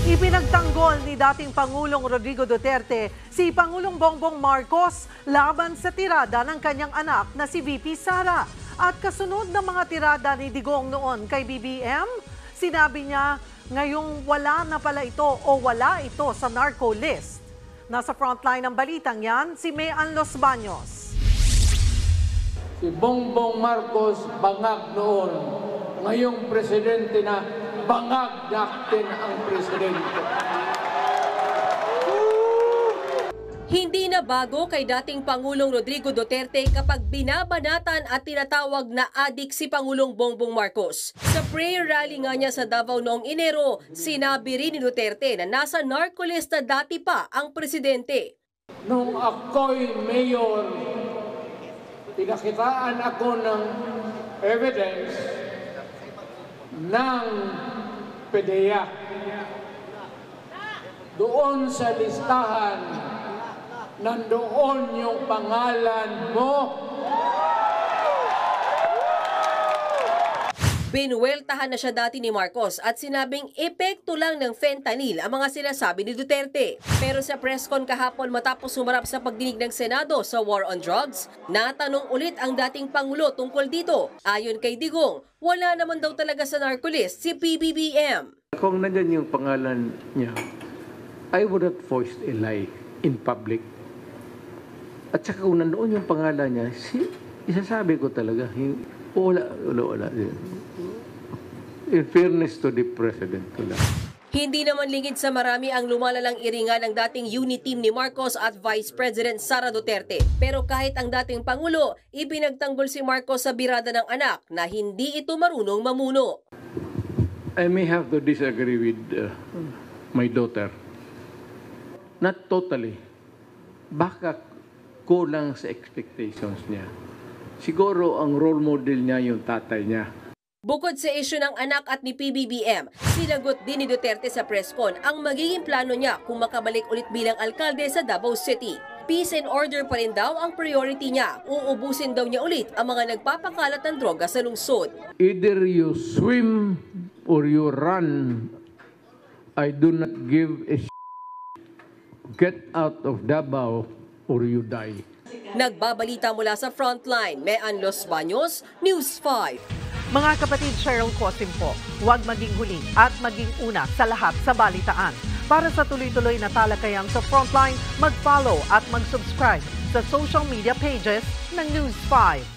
Ipinagtanggol ni dating Pangulong Rodrigo Duterte si Pangulong Bongbong Marcos laban sa tirada ng kanyang anak na si VP Sara. At kasunod ng mga tirada ni Digong noon kay BBM, sinabi niya ngayong wala na pala ito o wala ito sa narco list. Nasa frontline ng balitang yan, si Mayan Los Baños. Si Bongbong Marcos bangag noon, ngayong presidente na bangag natin ang presidente. Hindi na bago kay dating Pangulong Rodrigo Duterte kapag binabanatan at tinatawag na adik si Pangulong Bongbong Marcos. Sa prayer rally nga niya sa Davao noong Enero, sinabi rin ni Duterte na nasa narcolista dati pa ang presidente. Nung ako'y mayor, pinakitaan ako ng evidence ng PDEA. Doon sa listahan, nandoon yung pangalan mo. Binuweltahan na siya dati ni Marcos at sinabing epekto lang ng fentanyl ang mga sinasabi ni Duterte. Pero sa press con kahapon matapos sumarap sa pagdinig ng Senado sa war on drugs, natanong ulit ang dating Pangulo tungkol dito. Ayon kay Digong, wala naman daw talaga sa narcolist si PBBM. Kung nandyan yung pangalan niya, I would not voice a lie in public. At saka kung nandoon yung pangalan niya, isasabi ko talaga, wala. In fairness to the President. Wala. Hindi naman lingid sa marami ang lumalalang iringan ng dating unit team ni Marcos at Vice President Sara Duterte. Pero kahit ang dating Pangulo, ipinagtanggol si Marcos sa birada ng anak na hindi ito marunong mamuno. I may have to disagree with my daughter. Not totally. Baka kulang sa expectations niya. Siguro ang role model niya yung tatay niya. Bukod sa isyu ng anak at ni PBBM, sinagot din ni Duterte sa press con ang magiging plano niya kung makabalik ulit bilang alkalde sa Davao City. Peace and order pa rin daw ang priority niya. Uubusin daw niya ulit ang mga nagpapakalat ng droga sa lungsod. Either you swim or you run. I do not give a Get out of Davao or you die. Nagbabalita mula sa Frontline, Mayan Los Baños, News 5. Mga kapatid, Cheryl Cosim po, huwag maging huli at maging una sa lahat sa balitaan. Para sa tuloy-tuloy na talakayang sa Frontline, mag-follow at mag-subscribe sa social media pages ng News 5.